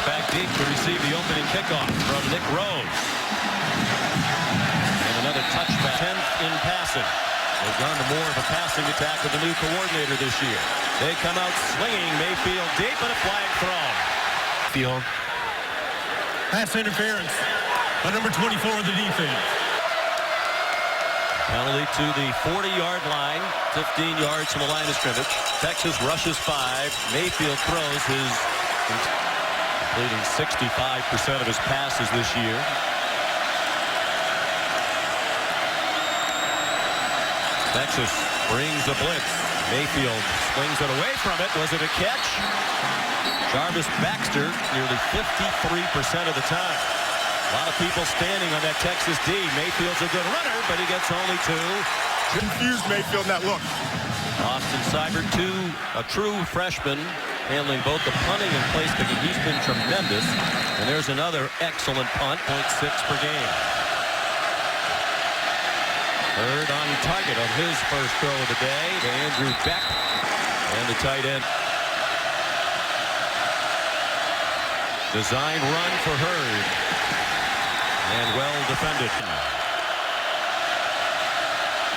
back deep to receive the opening kickoff from Nick Rose. And another touchback. 10th in passing. They've gone to more of a passing attack with the new coordinator this year. They come out swinging. Mayfield deep and a flag thrown. Field. Pass interference by number 24 of the defense. Penalty to the 40-yard line, 15 yards from the line of scrimmage. Texas rushes 5. Mayfield throws his completing 65% of his passes this year. Texas brings the blitz. Mayfield swings it away from it. Was it a catch? Jarvis Baxter nearly 53% of the time. A lot of people standing on that Texas D. Mayfield's a good runner, but he gets only 2. Confused Mayfield in that look. Austin Seibert, a true freshman, handling both the punting and place kicking. He's been tremendous. And there's another excellent punt, 0.6 per game. Heard on target on his first throw of the day to Andrew Beck and the tight end. Design run for Heard. And well defended.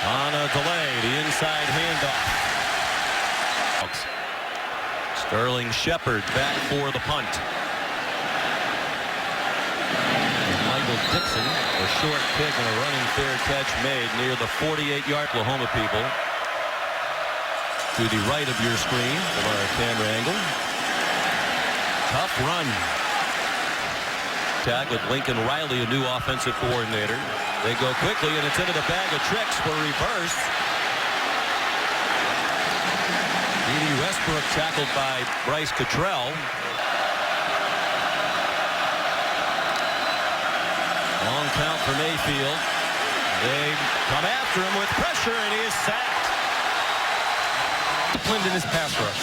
On a delay, the inside handoff. Sterling Shepard back for the punt. And Michael Dixon, a short kick and a running fair catch made near the 48-yard. Oklahoma people to the right of your screen from our camera angle. Tough run. Tag with Lincoln Riley, a new offensive coordinator. They go quickly, and it's into the bag of tricks for reverse. Edie Westbrook tackled by Bryce Cottrell. Long count for Mayfield. They come after him with pressure, and he is sacked. Disciplined in his pass rush.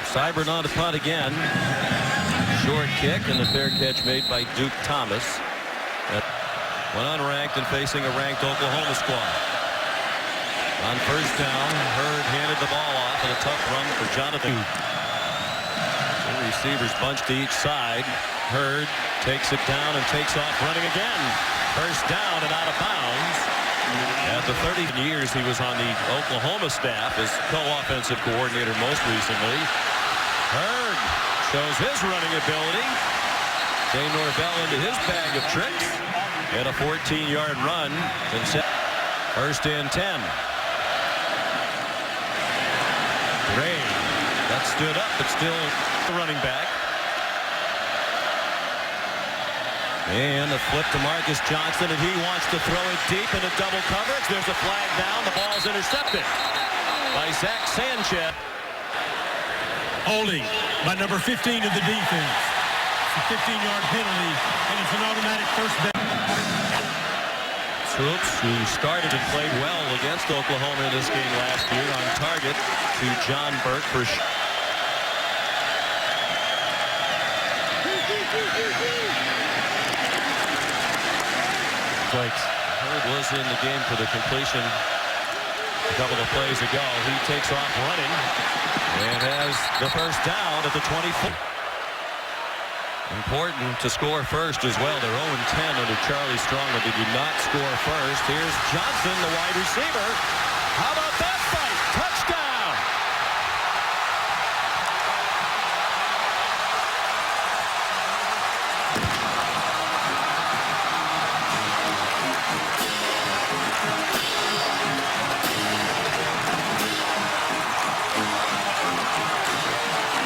Seibert on to punt again. Short kick and the fair catch made by Duke Thomas. When unranked and facing a ranked Oklahoma squad. On first down, Heard handed the ball off and a tough run for Jonathan. Two receivers bunched to each side. Heard takes it down and takes off running again. First down and out of bounds. At the 30 years he was on the Oklahoma staff as co-offensive coordinator most recently. Heard shows his running ability. Jay Norvell into his bag of tricks. And a 14-yard run. And first and 10. Gray got stood up, but still the running back. And a flip to Marcus Johnson, and he wants to throw it deep into double coverage. There's a flag down. The ball's intercepted by Zach Sanchez. Holding by number 15 of the defense. It's a 15-yard penalty, and it's an automatic first down. Stoops, who started and played well against Oklahoma in this game last year, on target to John Burke for Heard was in the game for the completion a couple of plays ago. He takes off running and has the first down at the 24. Important to score first as well. They're 0-10 under Charlie Strong, but they did not score first. Here's Johnson, the wide receiver. How about that fight? Touchdown!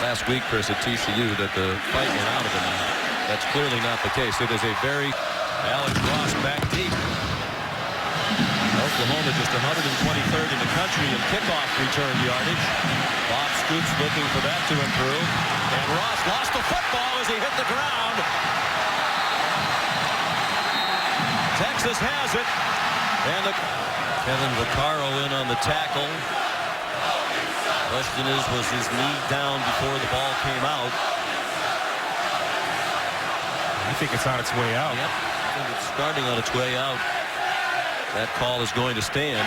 Last week, Chris, at TCU, that the fight went out of him. That's clearly not the case. It is a very Alex Ross back deep. Oklahoma just 123rd in the country in kickoff return yardage. Bob Stoops looking for that to improve. And Ross lost the football as he hit the ground. Texas has it. And Kevin Vaccaro in on the tackle. Question is, was his knee down before the ball came out? I think it's on its way out. Yep, I think it's starting on its way out. That call is going to stand.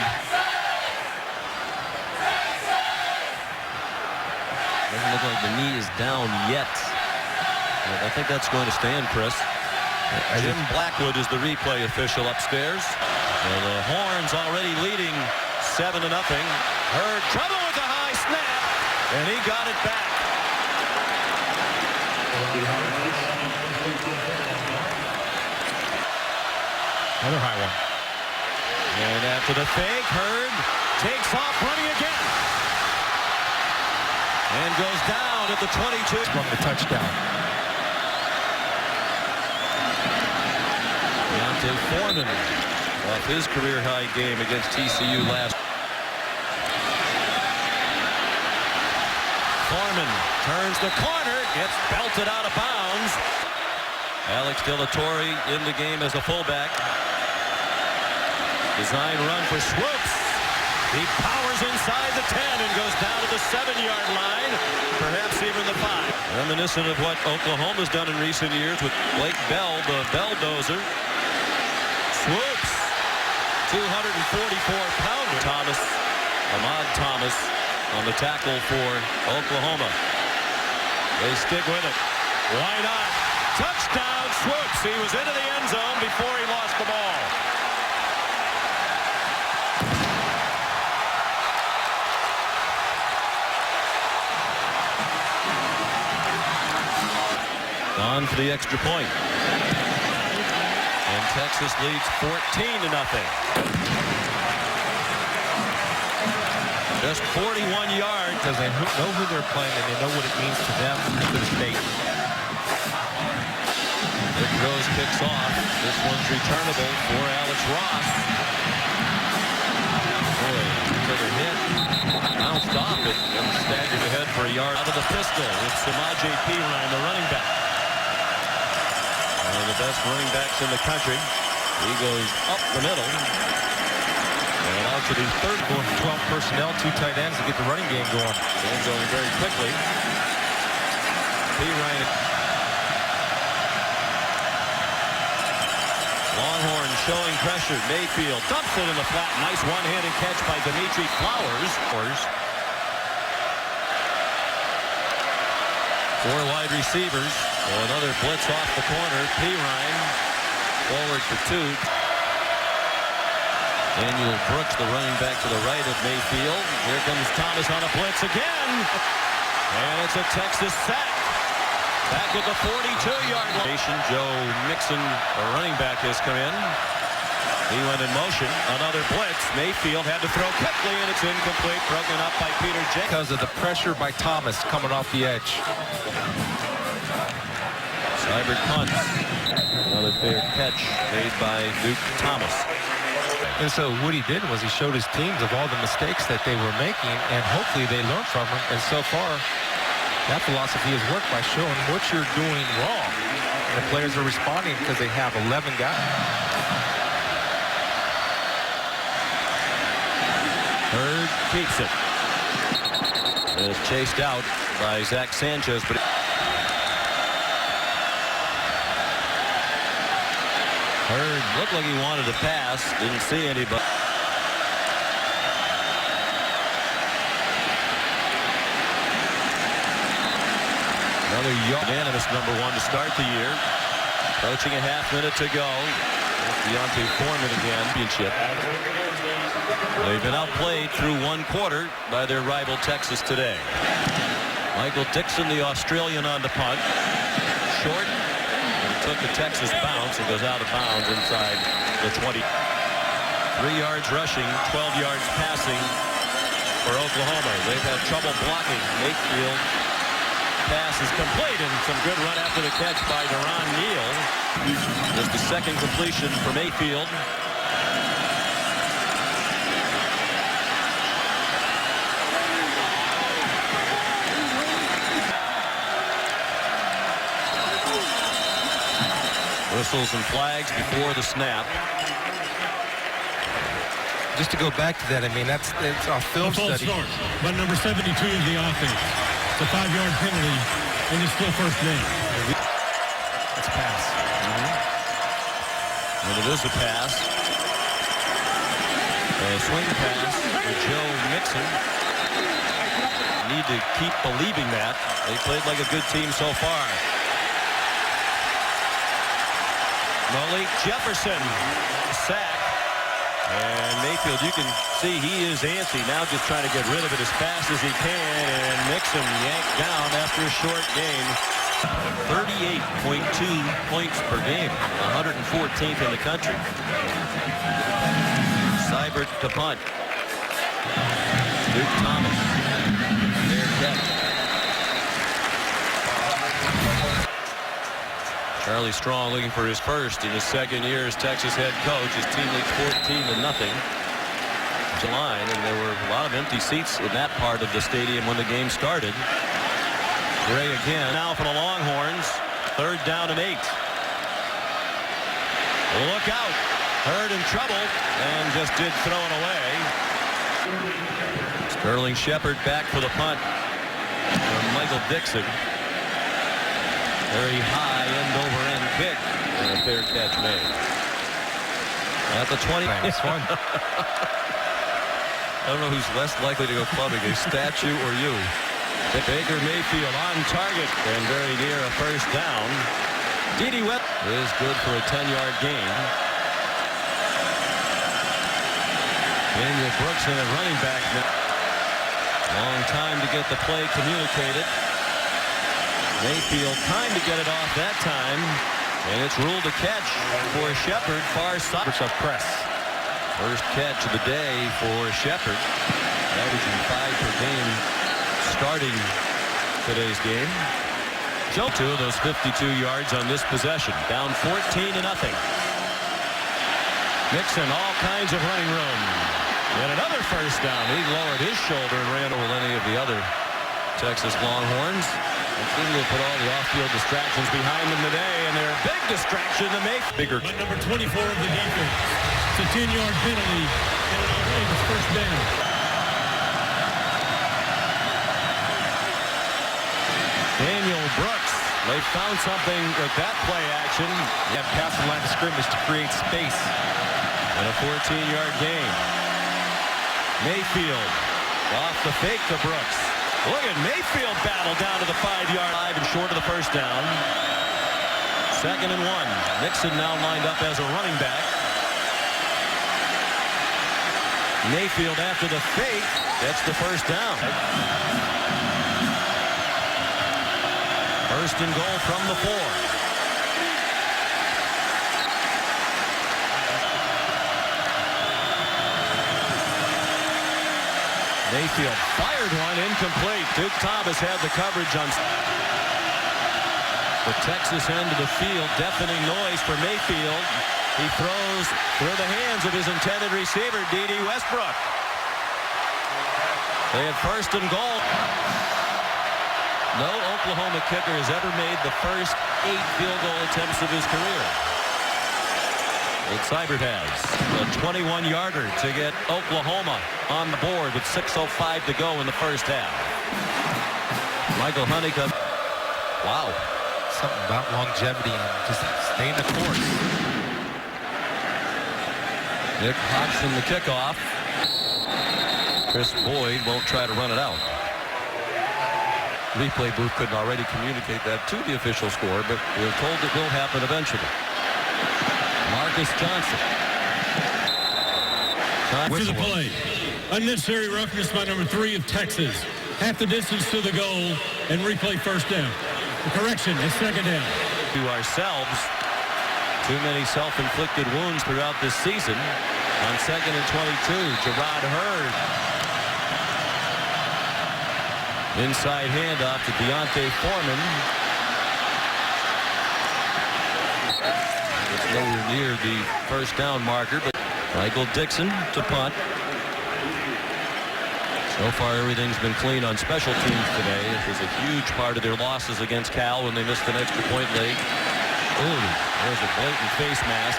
Doesn't look like the knee is down yet. But I think that's going to stand, Chris. Jim Blackwood is the replay official upstairs. And the Horns already leading 7-0. Heard trouble with the high snap, and he got it back. Another high one. And after the fake, Heard takes off running again. And goes down at the 22. From the touchdown. Foreman off his career high game against TCU last. Foreman turns the corner, gets belted out of bounds. Alex Dillatore in the game as a fullback. Design run for Swoops. He powers inside the 10 and goes down to the 7-yard line, perhaps even the 5. Reminiscent of what Oklahoma's done in recent years with Blake Bell, the Belldozer. Swoops, 244-pounder. Ahmad Thomas on the tackle for Oklahoma. They stick with it. Why not? Touchdown, Swoops. He was into the end zone before he lost the ball. On for the extra point. And Texas leads 14-0. Just 41 yards. Because they know who they're playing and they know what it means to them, to the state. Rick Rose kicks off. This one's returnable for Alex Ross. Boy, took a hit. Bounced off it and staggered ahead for a yard. Out of the pistol, it's Samaje Perine, the running back. One of the best running backs in the country. He goes up the middle. And out to the third 12 personnel, 2 tight ends to get the running game going. And going very quickly. Perine. Longhorns showing pressure. Mayfield dumps it in the flat. Nice one-handed catch by Dimitri Flowers. 4 wide receivers. Another blitz off the corner. Perine forward for 2. Daniel Brooks, the running back to the right of Mayfield. Here comes Thomas on a blitz again. And it's a Texas sack. Back at the 42-yard line. Joe Mixon, a running back, has come in. He went in motion. Another blitz. Mayfield had to throw quickly, and it's incomplete. Broken up by Peter J. Because of the pressure by Thomas coming off the edge. Seibert punts. Another fair catch made by Duke Thomas. And so what he did was he showed his teams of all the mistakes that they were making, and hopefully they learned from them. And so far, that philosophy has worked by showing what you're doing wrong. And the players are responding because they have 11 guys. Heard keeps it. And is chased out by Zach Sanchez, but Heard looked like he wanted to pass. Didn't see anybody. Another unanimous number 1 to start the year. Approaching a half minute to go. Deontay Foreman again. Championship. They've been outplayed through 1 quarter by their rival Texas today. Michael Dixon, the Australian, on the punt. Short. Took a Texas bounce and goes out of bounds inside the 20. 3 yards rushing, 12 yards passing for Oklahoma. They've had trouble blocking. Mayfield pass is complete, and some good run after the catch by Deron Neal. Just the second completion for Mayfield. Whistles and flags before the snap. Just to go back to that, I mean, it's a film study. Start by number 72 of the offense. It's a 5-yard penalty, and it's still first down. It's a pass. And it is a pass. A swing pass for Joe Mixon. need to keep believing that. They played like a good team so far. Malik Jefferson, sack. And Mayfield, you can see he is antsy now, just trying to get rid of it as fast as he can. And Mixon yanked down after a short game. 38.2 points per game, 114th in the country. Seibert to punt. Duke Thomas. Fair catch. Charlie Strong looking for his first in his second year as Texas head coach. His team leads 14-0. July, and there were a lot of empty seats in that part of the stadium when the game started. Gray again now for the Longhorns. 3rd down and 8. Look out. Heard in trouble and just did throw it away. Sterling Shepard back for the punt from Michael Dixon. Very high end-over-end kick, and a fair catch made. At the 20. Nice one. I don't know who's less likely to go clubbing, a statue or you. Baker Mayfield on target and very near a first down. D.D. Webb is good for a 10-yard gain. Daniel Brooks in a running back now. Long time to get the play communicated. Mayfield time to get it off that time, and it's ruled a catch for Shepard, far side. Press. First catch of the day for Shepard, averaging 5 per game starting today's game. Joe, 2 of those 52 yards on this possession, down 14-0. Mixon, all kinds of running room, and another first down. He lowered his shoulder and ran over any of the other Texas Longhorns. They seem to put all the off-field distractions behind them today, and they're a big distraction to make. Bigger. By number 24 of the defense. It's a 10-yard penalty, and it's first down. Daniel Brooks. They found something with that play action. You have past the line of scrimmage to create space. And a 14-yard gain. Mayfield off the fake to Brooks. Look at Mayfield battle down to the 5-yard line and short of the first down. 2nd and 1. Mixon now lined up as a running back. Mayfield after the fake gets the first down. First and goal from the 4. Mayfield fired one, incomplete. Duke Thomas had the coverage on the Texas end of the field. Deafening noise for Mayfield. He throws through the hands of his intended receiver, D.D. Westbrook. They had first and goal. No Oklahoma kicker has ever made the first 8 field goal attempts of his career. But Seibert has a 21-yarder to get Oklahoma on the board with 6:05 to go in the first half. Michael Honeycutt. Wow. Something about longevity and just staying the course. Nick Hodgson the kickoff. Chris Boyd won't try to run it out. Replay booth couldn't already communicate that to the official score, but we're told it will happen eventually. Marcus Johnson. To the play. Unnecessary roughness by number 3 of Texas. Half the distance to the goal and replay first down. The correction is 2nd down. To ourselves, too many self-inflicted wounds throughout this season. On 2nd and 22, Jerrod Heard. Inside handoff to Deontay Foreman. It's nowhere near the first down marker, but Michael Dixon to punt. So far, everything's been clean on special teams today. It was a huge part of their losses against Cal when they missed an extra point late. Ooh, there's a blatant face mask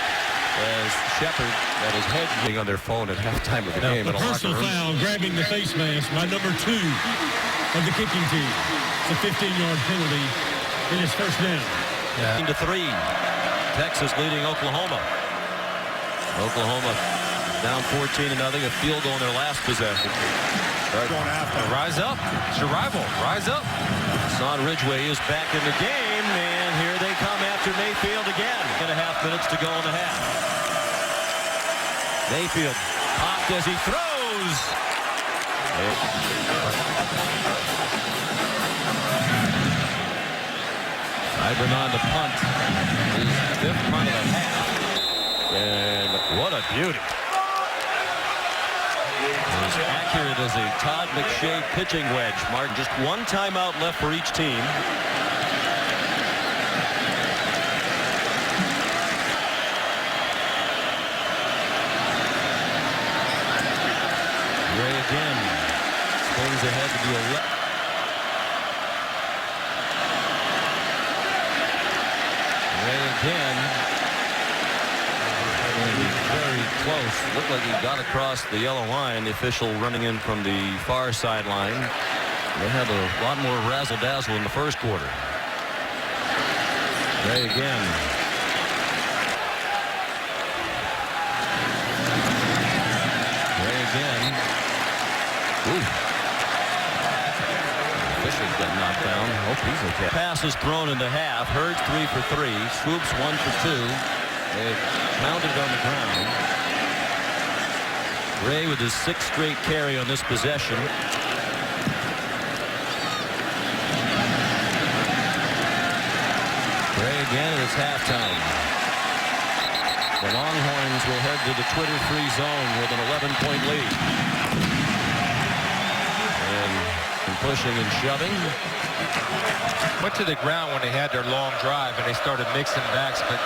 as Shepard got his head being on their phone at halftime of the game. A personal foul grabbing the face mask by number 2 of the kicking team. It's a 15-yard penalty, and it's first down. Yeah. 3. Texas leading Oklahoma. Oklahoma down 14-0, a field goal in their last possession. Going after. Rise up. It's your rival. Rise up. Son Ridgway is back in the game, and here they come after Mayfield again. 2.5 minutes to go in the half. Mayfield popped as he throws. Cyber on the punt. His 5th punt of the half. And what a beauty. As accurate as a Todd McShay pitching wedge. Mark, just 1 timeout left for each team. Ray again. Spins ahead to the 11. Ray again. Very close. Looked like he got across the yellow line. The official running in from the far sideline. They had a lot more razzle-dazzle in the first quarter. Ray again. Ray again. Ooh. Officials got knocked down. Hope he's okay. Pass is thrown into half. Heard's 3 for 3. Stoops 1 for 2. They pounded it on the ground. Ray with his 6th straight carry on this possession. Ray again, and it's halftime. The Longhorns will head to the Twitter-free zone with an 11-point lead. And pushing and shoving. Went to the ground when they had their long drive and they started mixing backs, but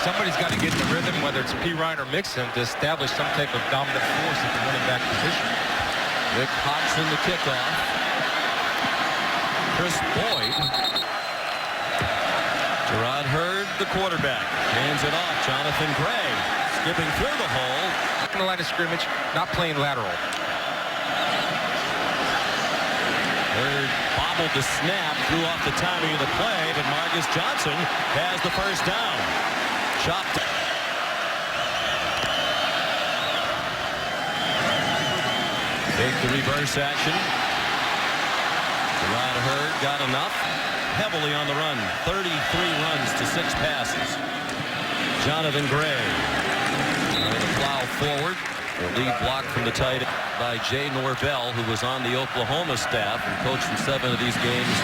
somebody's got to get in the rhythm, whether it's P. Ryan or Mixon, to establish some type of dominant force at the running back position. Rick Hodgson the kickoff. Chris Boyd. Jerrod Heard, the quarterback. Hands it off. Jonathan Gray skipping through the hole. In the line of scrimmage, not playing lateral. Heard bobbled the snap, threw off the timing of the play, but Marcus Johnson has the first down. Chopped. Take the reverse action. Jerrod Heard got enough. Heavily on the run. 33 runs to 6 passes. Jonathan Gray. Trying to plow forward. The lead block from the tight end by Jay Norvell, who was on the Oklahoma staff and coached in 7 of these games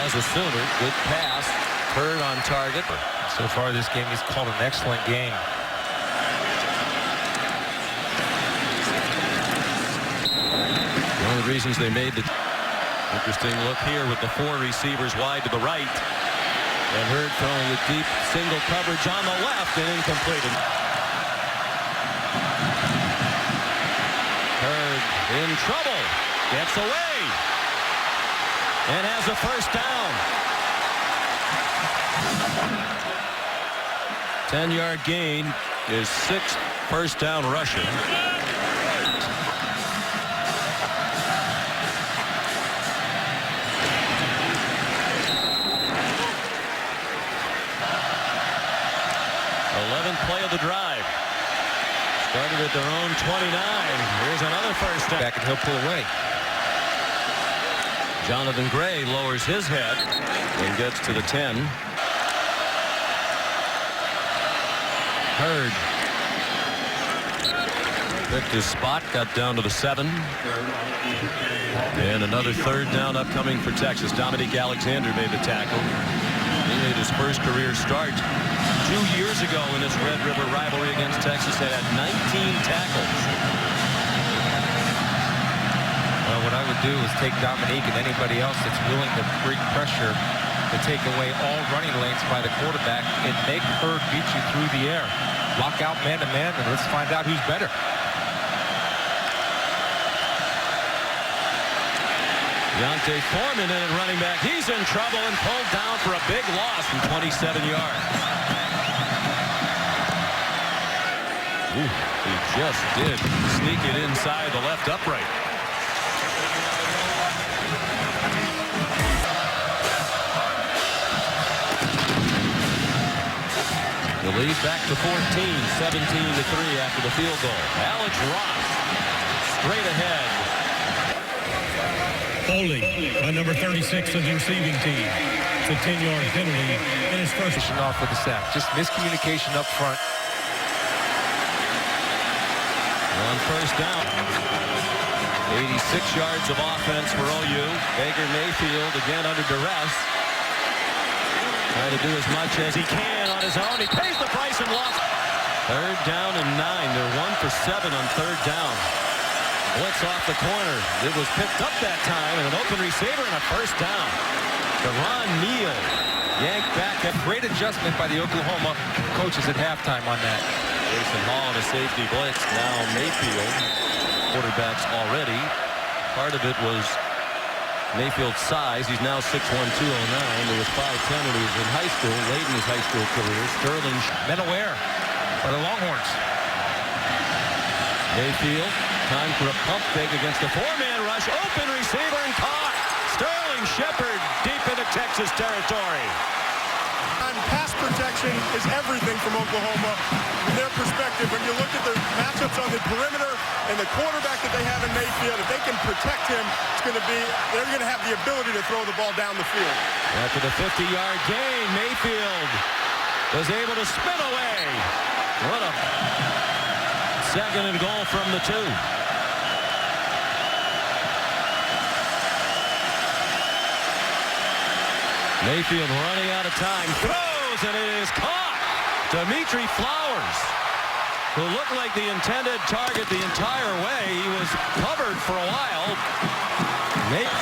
as a Sooner. Good pass. Heard on target. So far this game, he's called an excellent game. One of the reasons they made the interesting look here with the 4 receivers wide to the right. And Heard throwing a deep single coverage on the left and incomplete. Heard in trouble. Gets away. And has a first down. 10-yard gain is 6th first down rushing. Play of the drive. Started at their own 29. Here's another first down. Back and he'll pull away. Jonathan Gray lowers his head and gets to the 10. Heard picked his spot, got down to the 7. And another third down upcoming for Texas. Dominique Alexander made the tackle. He made his first career start 2 years ago in this Red River rivalry against Texas. They had 19 tackles. Well, what I would do is take Dominique and anybody else that's willing to bring pressure to take away all running lanes by the quarterback and make Heard beat you through the air. Lock out man-to-man, and let's find out who's better. Deontay Foreman in at running back. He's in trouble and pulled down for a big loss from 27 yards. Ooh, he just did sneak it inside the left upright. The lead back to 14, 17-3 after the field goal. Alex Ross straight ahead. Holding by number 36 of the receiving team. It's a 10-yard penalty in his first. Off with the sack. Just miscommunication up front. On first down. 86 yards of offense for OU. Baker Mayfield again under duress. Trying to do as much as he can on his own. He pays the price and lost. Third down and 9. They're 1 for 7 on third down. Blitz off the corner. It was picked up that time, and an open receiver and a first down. Deron Neal yanked back. A great adjustment by the Oklahoma coaches at halftime on that. Jason Hall in a safety blitz. Now Mayfield. Quarterbacks already. Part of it was Mayfield's size. He's now 6'1", 209. He was 5'10" when he was in high school, late in his high school career. Sterling. Men aware by the Longhorns. Mayfield. Time for a pump fake against a four-man rush. Open receiver and caught. Sterling Shepard deep into Texas territory. And pass protection is everything from Oklahoma. From their perspective, when you look at the matchups on the perimeter and the quarterback that they have in Mayfield, if they can protect him, they're going to have the ability to throw the ball down the field. After the 50-yard gain, Mayfield was able to spin away. What a second and goal from the 2. Mayfield running out of time, throws, and it is caught. Dimitri Flowers, who looked like the intended target the entire way. He was covered for a while.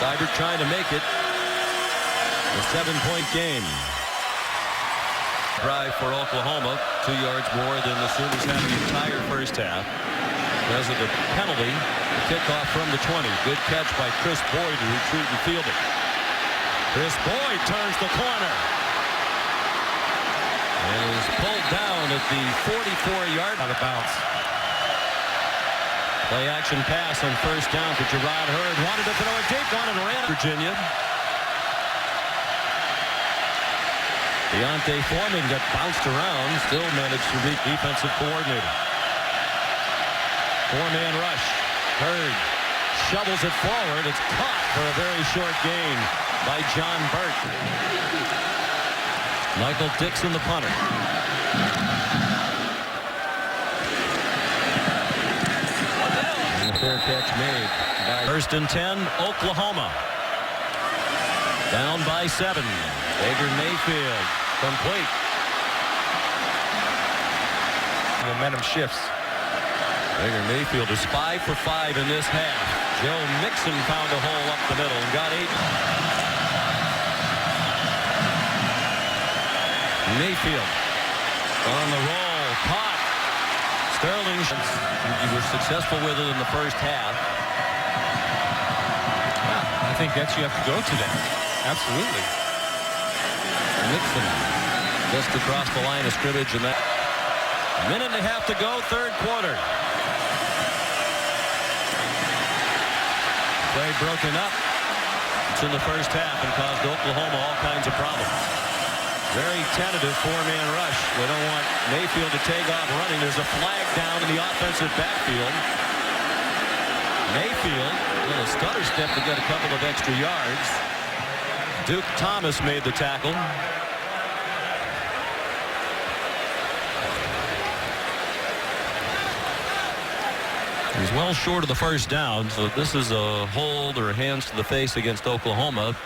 Cyber trying to make it a 7-point game. Drive for Oklahoma, 2 yards more than the Sooners had the entire first half. Because of the penalty, the kickoff from the 20. Good catch by Chris Boyd to retreat and field it. Chris Boyd turns the corner. And is pulled down at the 44-yard out of bounds. Play action pass on first down for Jerrod Heard. Wanted to throw a deep one and ran Virginia. Deontay Foreman got bounced around. Still managed to beat defensive coordinator. Four-man rush. Heard shovels it forward. It's caught for a very short gain by John Burt. Michael Dixon, the punter. And the fair catch made by first and 10, Oklahoma. Down by 7. Baker Mayfield, complete. Momentum shifts. Baker Mayfield is 5 for 5 in this half. Joe Mixon found a hole up the middle and got 8. Mayfield on the roll, caught. Sterling, you were successful with it in the first half. Yeah, I think that you have to go to that. Absolutely. Mixon just across the line of scrimmage, and that minute and a half to go, third quarter. Play broken up. It's in the first half and caused Oklahoma all kinds of problems. Very tentative four-man rush. They don't want Mayfield to take off running. There's a flag down in the offensive backfield. Mayfield, a little stutter step to get a couple of extra yards. Duke Thomas made the tackle. He's well short of the first down, so this is a hold or hands to the face against Oklahoma.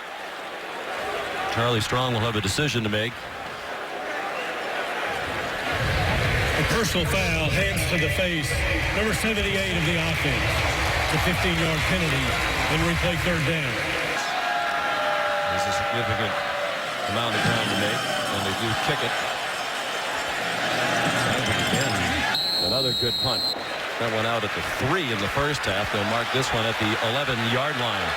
Charlie Strong will have a decision to make. A personal foul, hands to the face. Number 78 of the offense. It's a 15-yard penalty and replay third down. There's a significant amount of ground to make, and they do kick it. Again, another good punt. That went out at the 3 in the first half. They'll mark this one at the 11-yard line.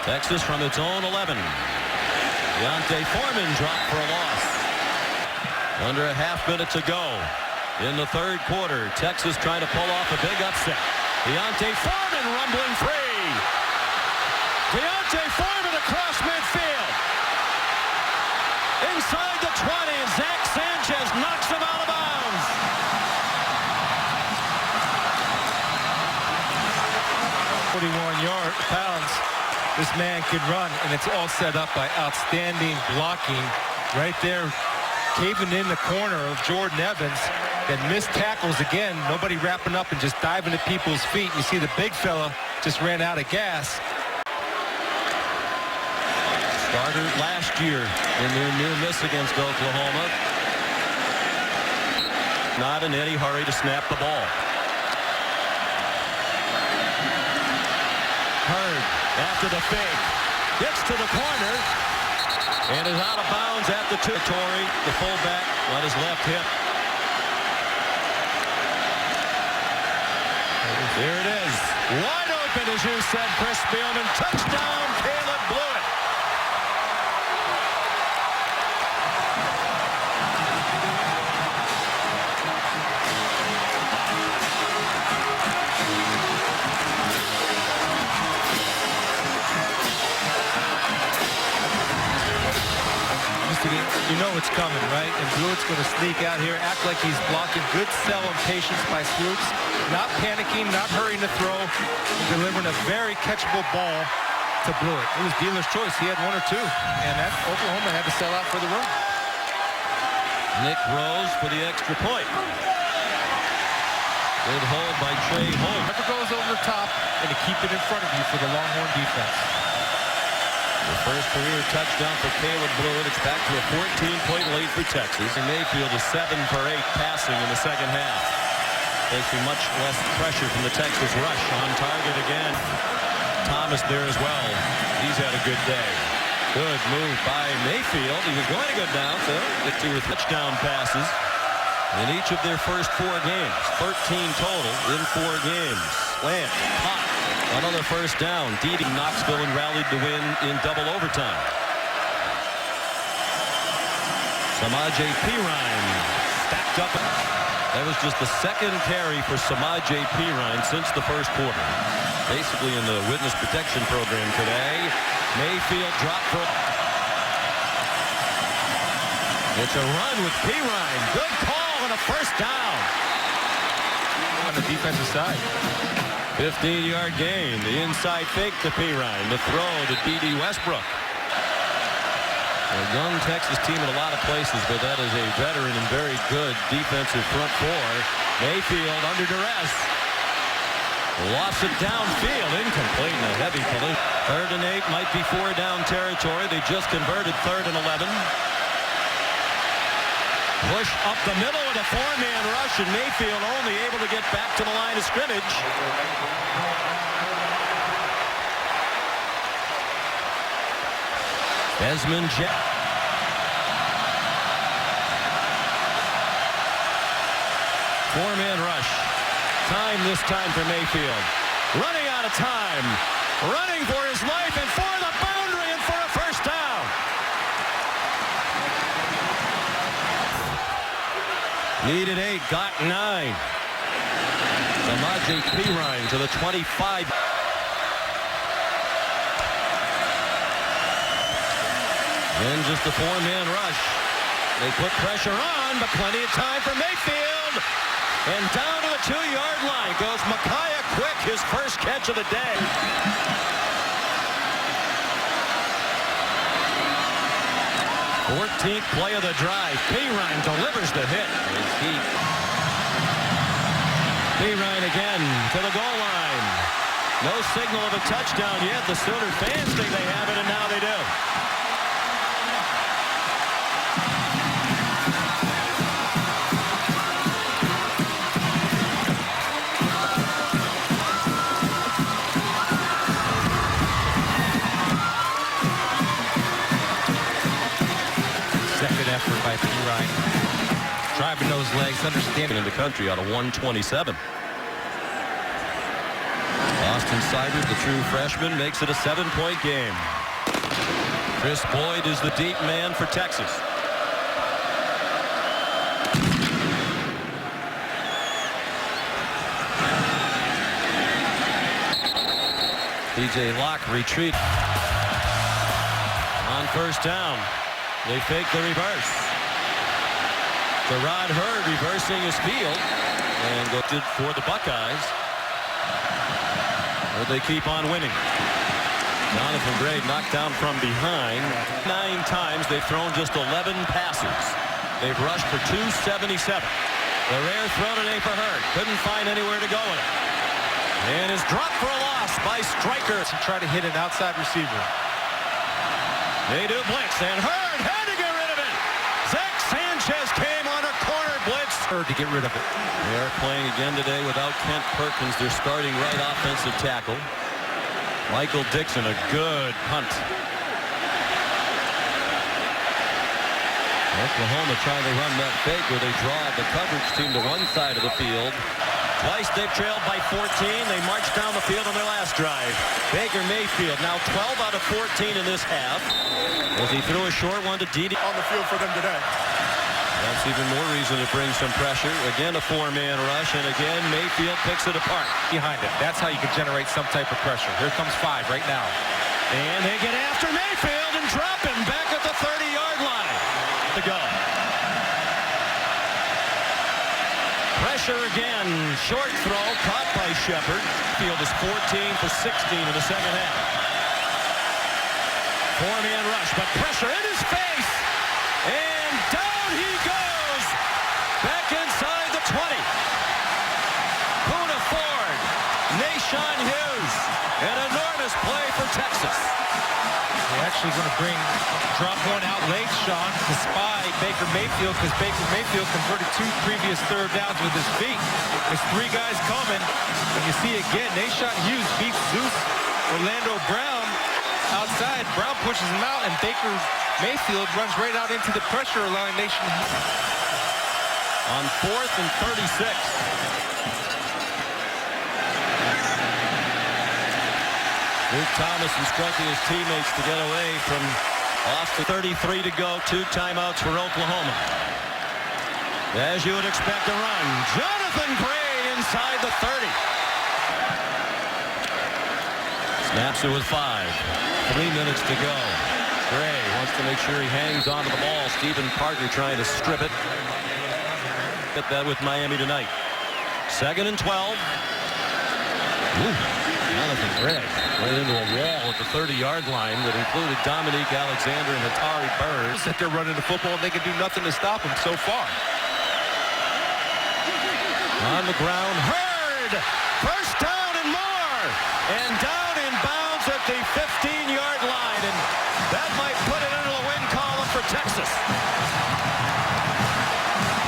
Texas from its own 11. Deontay Foreman dropped for a loss. Under a half minute to go in the third quarter. Texas trying to pull off a big upset. Deontay Foreman rumbling free. Deontay Foreman across midfield. Inside the 20, Zach Sanchez knocks him out of bounds. this man can run, and it's all set up by outstanding blocking right there, caving in the corner of Jordan Evans that missed tackles again. Nobody wrapping up and just diving at people's feet. You see the big fella just ran out of gas. Starter last year in their near miss against Oklahoma. Not in any hurry to snap the ball. Heard after the fake. Gets to the corner and is out of bounds at the territory. The fullback on his left hip. There it is. Wide open, as you said, Chris Spielman. Touchdown, Caleb Blewett. You know it's coming, right? And Blewett's going to sneak out here, act like he's blocking. Good sell and patience by Stoops. Not panicking, not hurrying to throw. Delivering a very catchable ball to Blewett. It was dealer's choice. He had one or two. And that Oklahoma had to sell out for the run. Nick Rose for the extra point. Good hold by Trey Holmes. Never goes over the top and to keep it in front of you for the Longhorn defense. The first career touchdown for Caleb Blewett. It's back to a 14-point lead for Texas. And Mayfield is 7 for 8 passing in the second half. Facing much less pressure from the Texas rush. On target again. Thomas there as well. He's had a good day. Good move by Mayfield. He was going to go down, so get 2 touchdown passes in each of their first 4 games. 13 total in 4 games. Slant, pop. Another first down. Dede Knoxville and rallied to win in double overtime. Samaje Perine stacked up. That was just the second carry for Samaje Perine since the first quarter. Basically in the witness protection program today. Mayfield dropped for. It's a run with Perine. Good call and a first down. On the defensive side. 15-yard gain. The inside fake to Perine. The throw to Dede Westbrook. A young Texas team in a lot of places, but that is a veteran and very good defensive front four. Mayfield under duress. Lost it downfield. Incomplete and a heavy collision. 3rd and 8 might be 4 down territory. They just converted 3rd and 11. Push up the middle with a 4-man rush, and Mayfield only able to get back to the line of scrimmage. Desmond Jet. Four-man rush. Time this time for Mayfield. Running out of time. Running for his life and for the boundary and for a first down. Needed 8, got 9. Samaje Perine to the 25. Then just a 4-man rush. They put pressure on, but plenty of time for Mayfield. And down to the 2-yard line goes Micaiah Quick, his first catch of the day. Fourteenth play of the drive. Perine delivers the hit. Perine again to the goal line. No signal of a touchdown yet. The Sooner fans think they have it, and now they do. Effort by Perine. Driving those legs, understanding in the country out of 127. Austin Seibert, the true freshman, makes it a 7-point game. Chris Boyd is the deep man for Texas. DJ Locke retreat on first down. They fake the reverse. Jerrod Heard reversing his field and go for the Buckeyes. Or they keep on winning. Jonathan Gray knocked down from behind. 9 times they've thrown just 11 passes. They've rushed for 277. The rare throw today for Heard. Couldn't find anywhere to go with it. And is dropped for a loss by Stryker. To try to hit an outside receiver. They do blitz, and Heard had to get rid of it. Zach Sanchez came on a corner blitz. Heard to get rid of it. They are playing again today without Kent Perkins. They're starting right offensive tackle. Michael Dixon, a good punt. Oklahoma trying to run that fake where they draw the coverage team to one side of the field. Twice they've trailed by 14. They marched down the field on their last drive. Baker Mayfield now 12 out of 14 in this half as he threw a short one to Dede. On the field for them today. That's even more reason to bring some pressure. Again, a 4-man rush, and again, Mayfield picks it apart. Behind it. That's how you can generate some type of pressure. Here comes 5 right now. And they get after Mayfield and drop him back at the 30-yard line. To go. Pressure again. Short throw caught by Shepard. Field is 14 for 16 in the second half. 4-man rush, but pressure in his face. And down he goes. Back inside the 20. Poona Ford. Nashon Hughes. An enormous play for Texas. They're actually going to drop one out late, Sean, to spy Baker Mayfield, because Baker Mayfield converted 2 previous third downs with his feet. There's 3 guys coming, and you see again, Nashon Hughes beats Zeus Orlando Brown outside. Brown pushes him out, and Baker Mayfield runs right out into the pressure, allowing Nashon Hughes. On 4th and 36. Luke Thomas instructing his teammates to get away from off the 33 to go. 2 timeouts for Oklahoma. As you would expect, a run. Jonathan Gray inside the 30. Snaps it with 5. 3 minutes to go. Gray wants to make sure he hangs onto the ball. Stephen Parker trying to strip it. Get that with Miami tonight. 2nd and 12. Ooh. Jonathan Gray right into a wall at the 30-yard line that included Dominique Alexander and Hatari Bird. That they're running the football and they can do nothing to stop him so far. On the ground, Heard! First down and more! And down in bounds at the 15-yard line. And that might put it into the win column for Texas.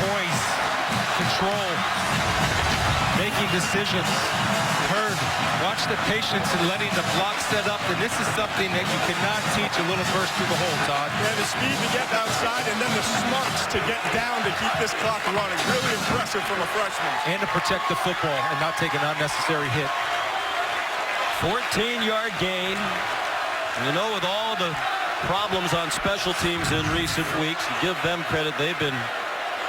Poise, control, making decisions. Heard, watch the patience and letting the block set up, and this is something that you cannot teach a little burst through the hole, Todd. Yeah, the speed to get outside and then the smarts to get down to keep this clock running. Really impressive from a freshman. And to protect the football and not take an unnecessary hit. 14-yard gain. You know, with all the problems on special teams in recent weeks, you give them credit. They've been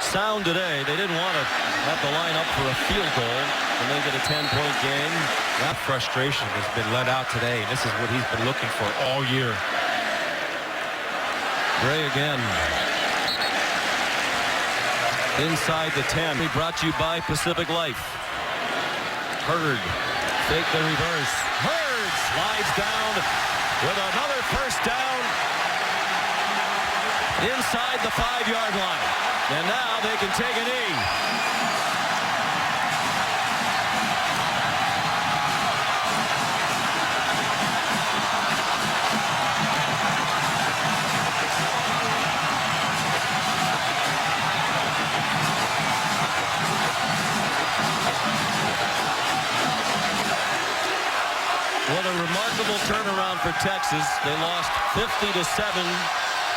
sound today. They didn't want to have to line up for a field goal and then get a 10-point game. That frustration has been let out today, and this is what he's been looking for all year. Gray again. Inside the 10. We brought to you by Pacific Life. Heard. Fake the reverse. Heard slides down with another first down inside the 5-yard line. And now they can take a knee. What a remarkable turnaround for Texas. They lost 50-7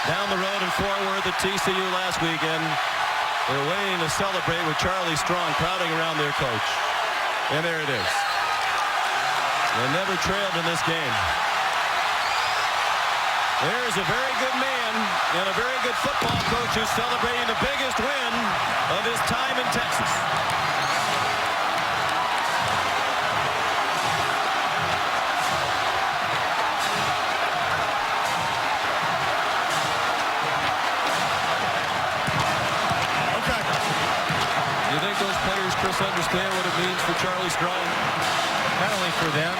down the road in Fort Worth at TCU last weekend. They're waiting to celebrate with Charlie Strong crowding around their coach. And there it is. They never trailed in this game. There's a very good man and a very good football coach who's celebrating the biggest win of his time in Texas. Chris, understand what it means for Charlie Strong? Not only for them,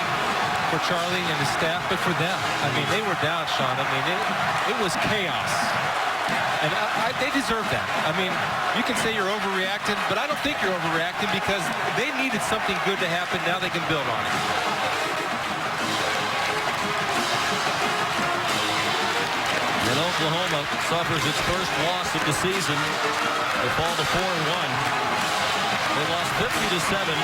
for Charlie and his staff, but for them. I mean, they were down, Sean. I mean, it was chaos. And they deserve that. I mean, you can say you're overreacting, but I don't think you're overreacting because they needed something good to happen. Now they can build on it. And Oklahoma suffers its first loss of the season. They fall to 4-1. They lost 50-7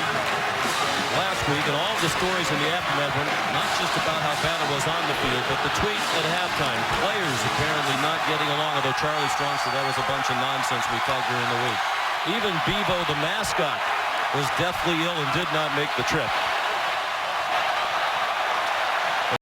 last week, and all the stories in the aftermath were not just about how bad it was on the field, but the tweet at halftime. Players apparently not getting along, although Charlie Strong said that was a bunch of nonsense we felt during the week. Even Bevo, the mascot, was deathly ill and did not make the trip.